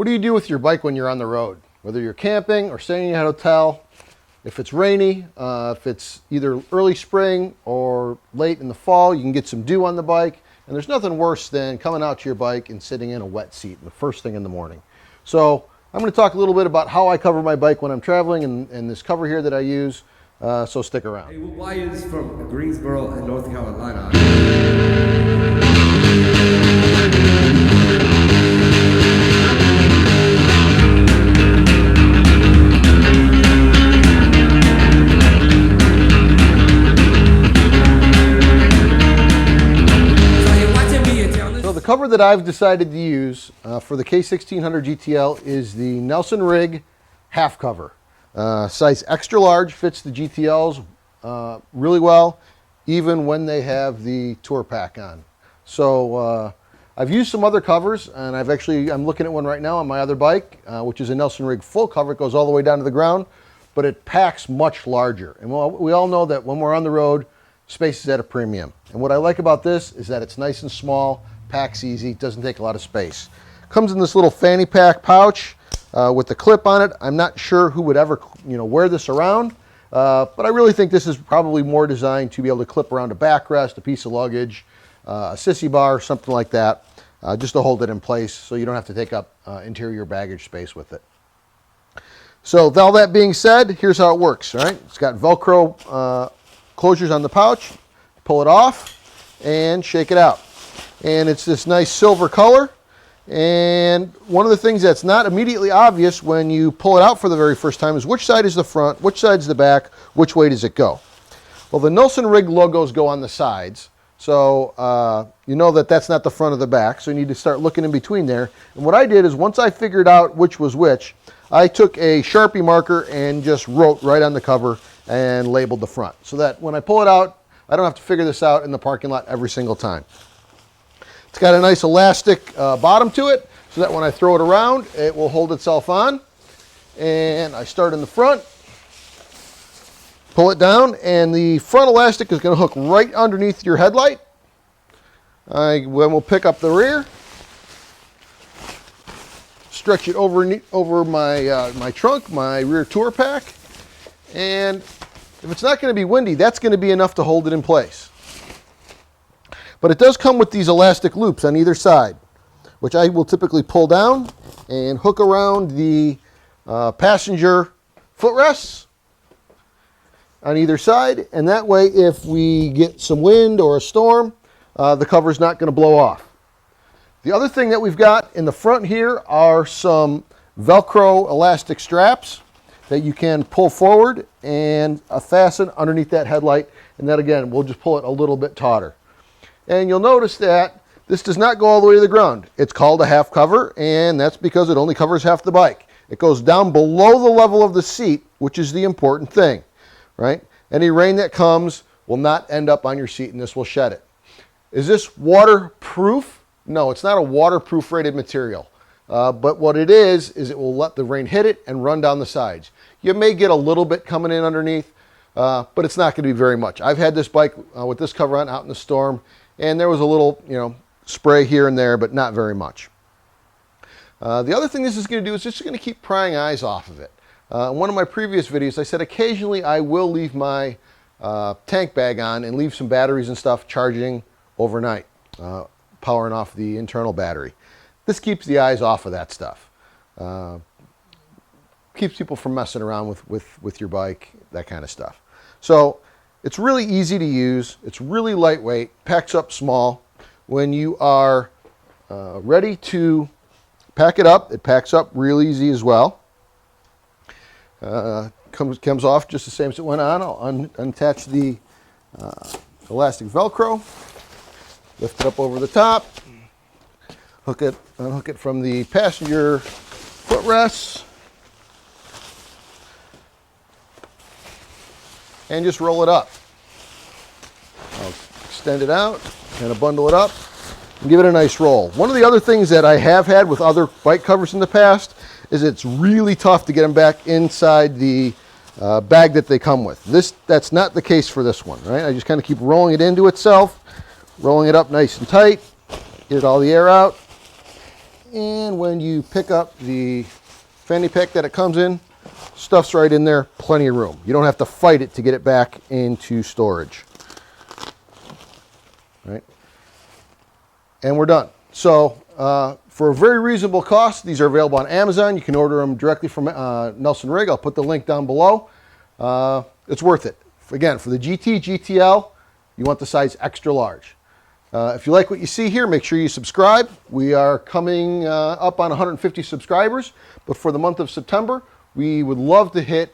What do you do with your bike when you're on the road? Whether you're camping or staying at a hotel, if it's rainy, if it's either early spring or late in the fall, you can get some dew on the bike. And there's nothing worse than coming out to your bike and sitting in a wet seat the first thing in the morning. So I'm going to talk a little bit about how I cover my bike when I'm traveling and this cover here that I use. So stick around. Hey, Wyatt's from Greensboro, North Carolina. The cover that I've decided to use for the K1600 GTL is the Nelson-Rigg Half cover. Size extra large, fits the GTLs really well, even when they have the tour pack on. So I've used some other covers, and I'm looking at one right now on my other bike, which is a Nelson-Rigg full cover. It goes all the way down to the ground, but it packs much larger. And we all know that when we're on the road, space is at a premium. And what I like about this is that it's nice and small, packs easy, doesn't take a lot of space. Comes in this little fanny pack pouch with the clip on it. I'm not sure who would ever wear this around, but I really think this is probably more designed to be able to clip around a backrest, a piece of luggage, a sissy bar, something like that, just to hold it in place so you don't have to take up interior baggage space with it. So with all that being said, here's how it works. All right, it's got Velcro closures on the pouch. Pull it off and shake it out. And it's this nice silver color. And one of the things that's not immediately obvious when you pull it out for the very first time is which side is the front, which side's the back, which way does it go? Well, the Nelson-Rigg logos go on the sides, so you know that that's not the front of the back, so you need to start looking in between there. And what I did is once I figured out which was which, I took a Sharpie marker and just wrote right on the cover and labeled the front, so that when I pull it out, I don't have to figure this out in the parking lot every single time. It's got a nice elastic bottom to it so that when I throw it around, it will hold itself on. And I start in the front, pull it down, and the front elastic is going to hook right underneath your headlight. Then we'll pick up the rear, stretch it over my trunk, my rear tour pack, and if it's not going to be windy, that's going to be enough to hold it in place. But it does come with these elastic loops on either side, which I will typically pull down and hook around the passenger footrests on either side. And that way, if we get some wind or a storm, the cover's not going to blow off. The other thing that we've got in the front here are some Velcro elastic straps that you can pull forward and fasten underneath that headlight. And that, again, we'll just pull it a little bit tauter. And you'll notice that this does not go all the way to the ground. It's called a half cover, and that's because it only covers half the bike. It goes down below the level of the seat, which is the important thing, right? Any rain that comes will not end up on your seat, and this will shed it. Is this waterproof? No, it's not a waterproof rated material. But what it is it will let the rain hit it and run down the sides. You may get a little bit coming in underneath, but it's not going to be very much. I've had this bike with this cover on out in the storm, and there was a little, spray here and there, but not very much. The other thing this is going to do is just going to keep prying eyes off of it. In one of my previous videos, I said occasionally I will leave my tank bag on and leave some batteries and stuff charging overnight, powering off the internal battery. This keeps the eyes off of that stuff. Keeps people from messing around with your bike, that kind of stuff. So it's really easy to use. It's really lightweight, packs up small. When you are ready to pack it up, it packs up real easy as well. Comes off just the same as it went on. I'll unattach the elastic Velcro, lift it up over the top, unhook it from the passenger footrests, and just roll it up. I'll extend it out, kind of bundle it up, and give it a nice roll. One of the other things that I have had with other bike covers in the past is it's really tough to get them back inside the bag that they come with. That's not the case for this one, right? I just kind of keep rolling it into itself, rolling it up nice and tight, get all the air out, And when you pick up the fanny pack that it comes in, stuff's right in there, plenty of room. You don't have to fight it to get it back into storage. All right. And we're done. So for a very reasonable cost, these are available on Amazon. You can order them directly from Nelson-Rigg. I'll put the link down below. It's worth it. Again, for the GT, GTL, you want the size extra large. If you like what you see here, make sure you subscribe. We are coming up on 150 subscribers, but for the month of September, we would love to hit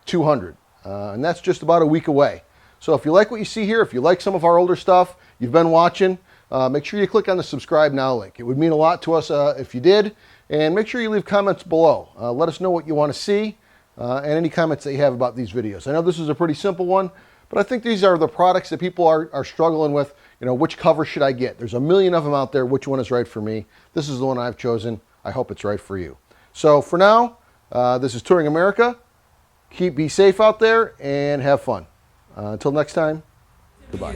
200, and that's just about a week away. So if you like what you see here, if you like some of our older stuff, you've been watching, make sure you click on the subscribe now link. It would mean a lot to us if you did, and make sure you leave comments below. Let us know what you want to see and any comments that you have about these videos. I know this is a pretty simple one, but I think these are the products that people are struggling with. You know, which cover should I get? There's a million of them out there. Which one is right for me? This is the one I've chosen. I hope it's right for you. So for now, this is Touring America. Be safe out there and have fun. Until next time, goodbye.